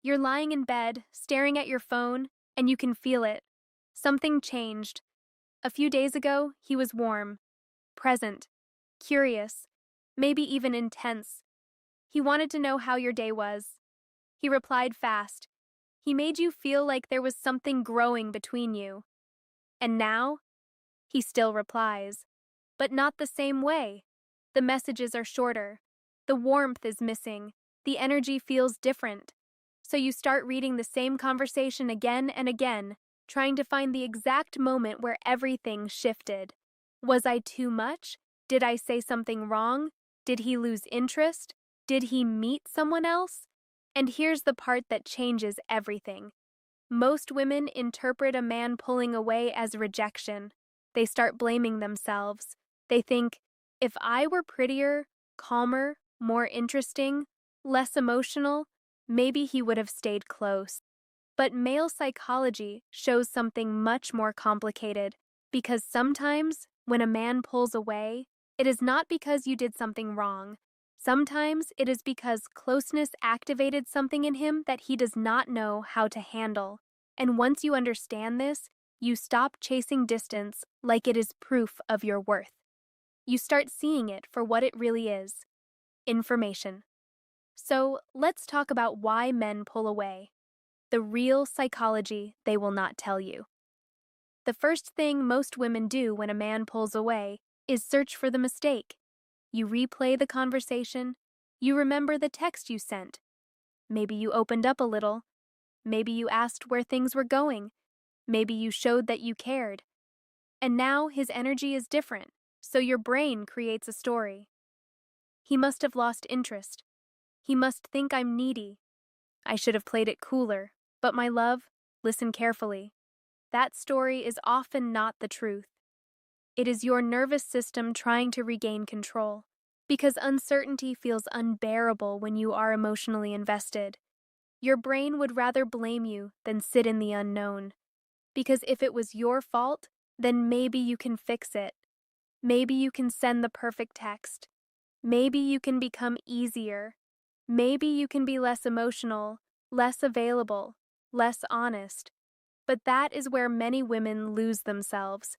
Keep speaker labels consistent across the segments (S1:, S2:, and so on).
S1: You're lying in bed, staring at your phone, and you can feel it. Something changed. A few days ago, he was warm, present, curious, maybe even intense. He wanted to know how your day was. He replied fast. He made you feel like there was something growing between you. And now, he still replies. But not the same way. The messages are shorter. The warmth is missing. The energy feels different. So you start reading the same conversation again and again, trying to find the exact moment where everything shifted. Was I too much? Did I say something wrong? Did he lose interest? Did he meet someone else? And here's the part that changes everything. Most women interpret a man pulling away as rejection. They start blaming themselves. They think, if I were prettier, calmer, more interesting, less emotional, maybe he would have stayed close. But male psychology shows something much more complicated, because sometimes, when a man pulls away, it is not because you did something wrong. Sometimes it is because closeness activated something in him that he does not know how to handle. And once you understand this, you stop chasing distance like it is proof of your worth. You start seeing it for what it really is: information. So let's talk about why men pull away. The real psychology they will not tell you. The first thing most women do when a man pulls away is search for the mistake. You replay the conversation. You remember the text you sent. Maybe you opened up a little. Maybe you asked where things were going. Maybe you showed that you cared. And now his energy is different, so your brain creates a story. He must have lost interest. He must think I'm needy. I should have played it cooler. But my love, listen carefully. That story is often not the truth. It is your nervous system trying to regain control, because uncertainty feels unbearable when you are emotionally invested. Your brain would rather blame you than sit in the unknown, because if it was your fault, then maybe you can fix it. Maybe you can send the perfect text. Maybe you can become easier. Maybe you can be less emotional, less available, less honest. But that is where many women lose themselves.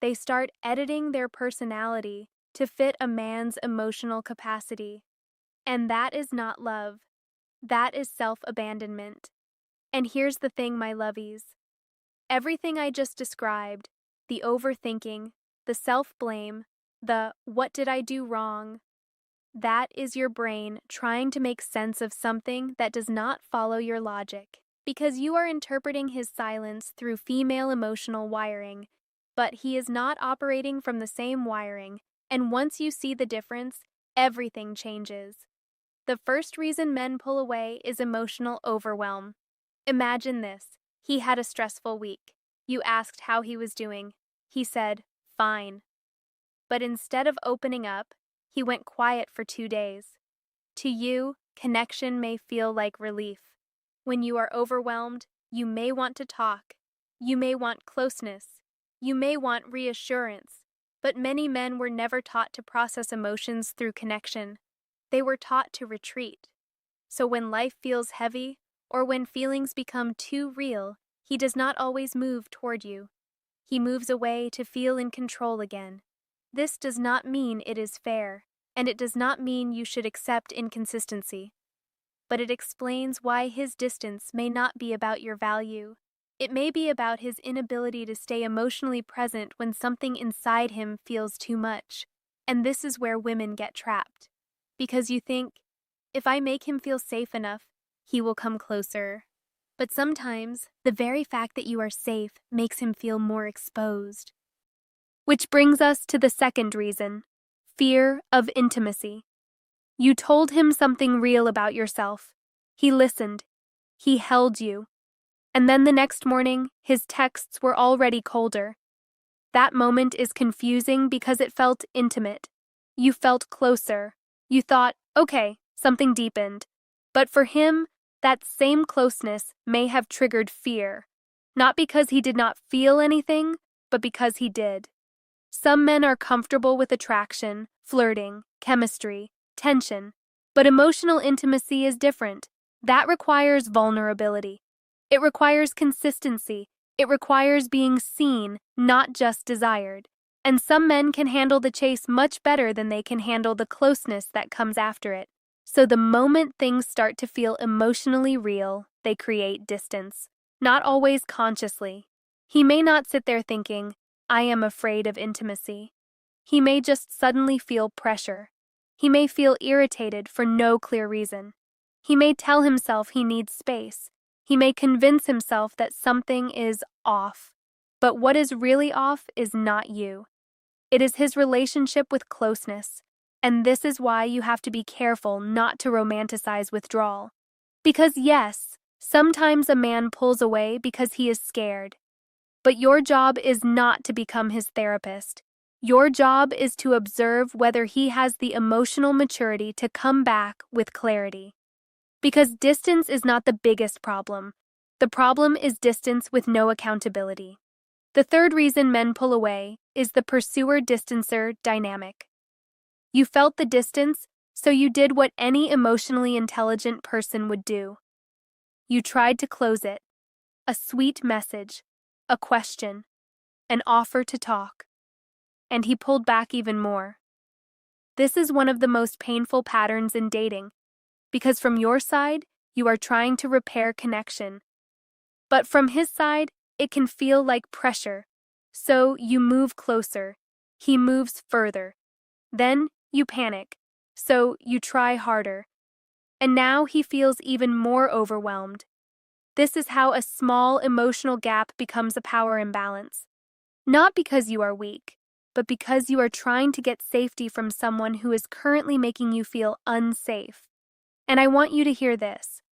S1: They start editing their personality to fit a man's emotional capacity. And that is not love. That is self-abandonment. And here's the thing, my lovies. Everything I just described, the overthinking, the self-blame, the what did I do wrong, that is your brain trying to make sense of something that does not follow your logic, because you are interpreting his silence through female emotional wiring. But he is not operating from the same wiring, and once you see the difference, everything changes. The first reason men pull away is emotional overwhelm. Imagine this. He had a stressful week. You asked how he was doing. He said, fine. But instead of opening up, he went quiet for 2 days. To you, connection may feel like relief. When you are overwhelmed, you may want to talk. You may want closeness. You may want reassurance. But many men were never taught to process emotions through connection. They were taught to retreat. So when life feels heavy, or when feelings become too real, he does not always move toward you. He moves away to feel in control again. This does not mean it is fair, and it does not mean you should accept inconsistency. But it explains why his distance may not be about your value. It may be about his inability to stay emotionally present when something inside him feels too much. And this is where women get trapped. Because you think, if I make him feel safe enough, he will come closer. But sometimes, the very fact that you are safe makes him feel more exposed. Which brings us to the second reason: fear of intimacy. You told him something real about yourself. He listened. He held you. And then the next morning, his texts were already colder. That moment is confusing because it felt intimate. You felt closer. You thought, okay, something deepened. But for him, that same closeness may have triggered fear. Not because he did not feel anything, but because he did. Some men are comfortable with attraction, flirting, chemistry, tension. But emotional intimacy is different. That requires vulnerability. It requires consistency. It requires being seen, not just desired. And some men can handle the chase much better than they can handle the closeness that comes after it. So the moment things start to feel emotionally real, they create distance. Not always consciously. He may not sit there thinking, I am afraid of intimacy. He may just suddenly feel pressure. He may feel irritated for no clear reason. He may tell himself he needs space. He may convince himself that something is off. But what is really off is not you. It is his relationship with closeness. And this is why you have to be careful not to romanticize withdrawal. Because yes, sometimes a man pulls away because he is scared. But your job is not to become his therapist. Your job is to observe whether he has the emotional maturity to come back with clarity. Because distance is not the biggest problem. The problem is distance with no accountability. The third reason men pull away is the pursuer-distancer dynamic. You felt the distance, so you did what any emotionally intelligent person would do. You tried to close it. A sweet message, a question, an offer to talk. And he pulled back even more. This is one of the most painful patterns in dating, because from your side, you are trying to repair connection. But from his side, it can feel like pressure. So you move closer. He moves further. Then you panic. So you try harder. And now he feels even more overwhelmed. This is how a small emotional gap becomes a power imbalance. Not because you are weak, but because you are trying to get safety from someone who is currently making you feel unsafe. And I want you to hear this.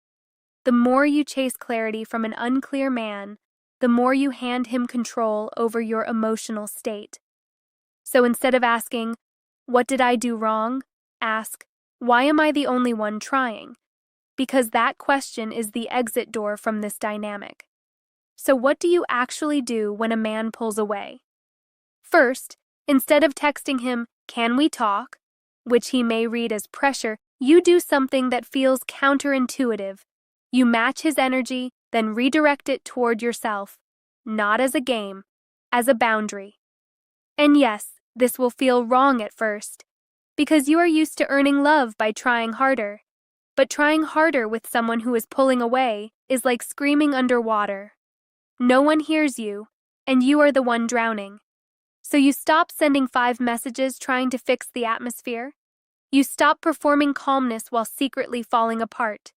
S1: The more you chase clarity from an unclear man, the more you hand him control over your emotional state. So instead of asking, what did I do wrong? Ask, why am I the only one trying? Because that question is the exit door from this dynamic. So what do you actually do when a man pulls away? First, instead of texting him, can we talk, which he may read as pressure, you do something that feels counterintuitive. You match his energy, then redirect it toward yourself, not as a game, as a boundary. And yes, this will feel wrong at first, because you are used to earning love by trying harder. But trying harder with someone who is pulling away is like screaming underwater. No one hears you, and you are the one drowning. So you stop sending 5 messages trying to fix the atmosphere. You stop performing calmness while secretly falling apart.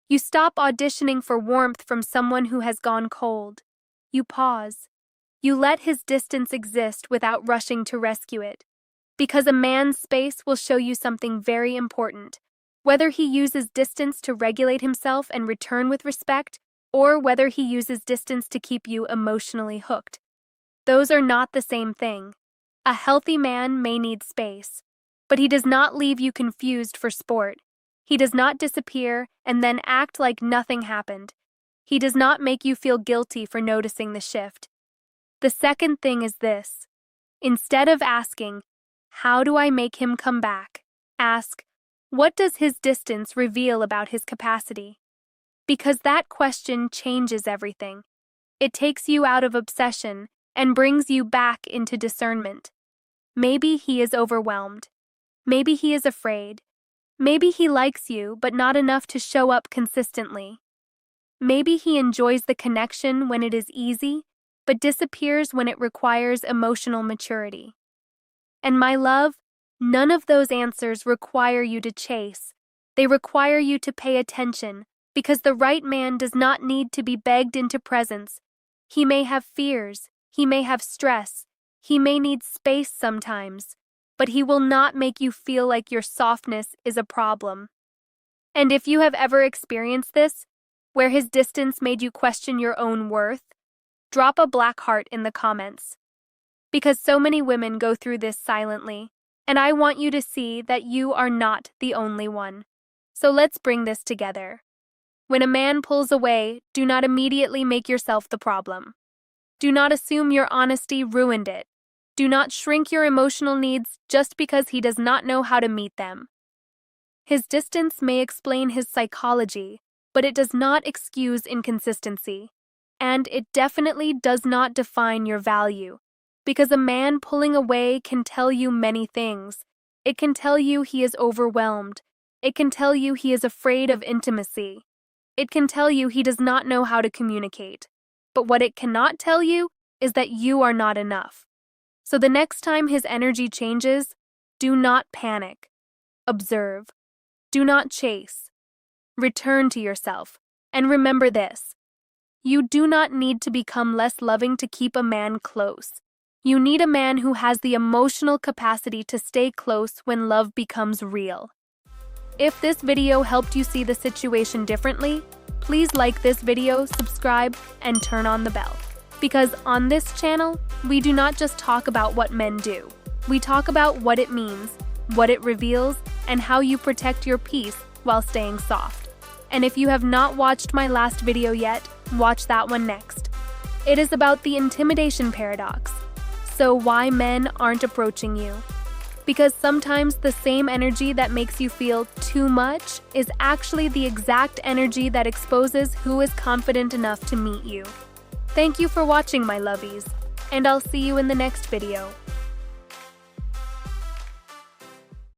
S1: You stop auditioning for warmth from someone who has gone cold. You pause. You let his distance exist without rushing to rescue it. Because a man's space will show you something very important. Whether he uses distance to regulate himself and return with respect, or whether he uses distance to keep you emotionally hooked. Those are not the same thing. A healthy man may need space, but he does not leave you confused for sport. He does not disappear and then act like nothing happened. He does not make you feel guilty for noticing the shift. The second thing is this. Instead of asking, how do I make him come back? Ask, what does his distance reveal about his capacity? Because that question changes everything. It takes you out of obsession and brings you back into discernment. Maybe he is overwhelmed. Maybe he is afraid. Maybe he likes you, but not enough to show up consistently. Maybe he enjoys the connection when it is easy, but disappears when it requires emotional maturity. And my love, none of those answers require you to chase. They require you to pay attention, because the right man does not need to be begged into presence. He may have fears, he may have stress, he may need space sometimes, but he will not make you feel like your softness is a problem. And if you have ever experienced this, where his distance made you question your own worth, drop a black heart in the comments. Because so many women go through this silently, and I want you to see that you are not the only one. So let's bring this together. When a man pulls away, do not immediately make yourself the problem. Do not assume your honesty ruined it. Do not shrink your emotional needs just because he does not know how to meet them. His distance may explain his psychology, but it does not excuse inconsistency. And it definitely does not define your value. Because a man pulling away can tell you many things. It can tell you he is overwhelmed. It can tell you he is afraid of intimacy. It can tell you he does not know how to communicate. But what it cannot tell you is that you are not enough. So the next time his energy changes, do not panic. Observe. Do not chase. Return to yourself. And remember this. You do not need to become less loving to keep a man close. You need a man who has the emotional capacity to stay close when love becomes real. If this video helped you see the situation differently, please like this video, subscribe, and turn on the bell. Because on this channel, we do not just talk about what men do. We talk about what it means, what it reveals, and how you protect your peace while staying soft. And if you have not watched my last video yet, watch that one next. It is about the intimidation paradox. So why men aren't approaching you? Because sometimes the same energy that makes you feel too much is actually the exact energy that exposes who is confident enough to meet you. Thank you for watching, my lovies, and I'll see you in the next video.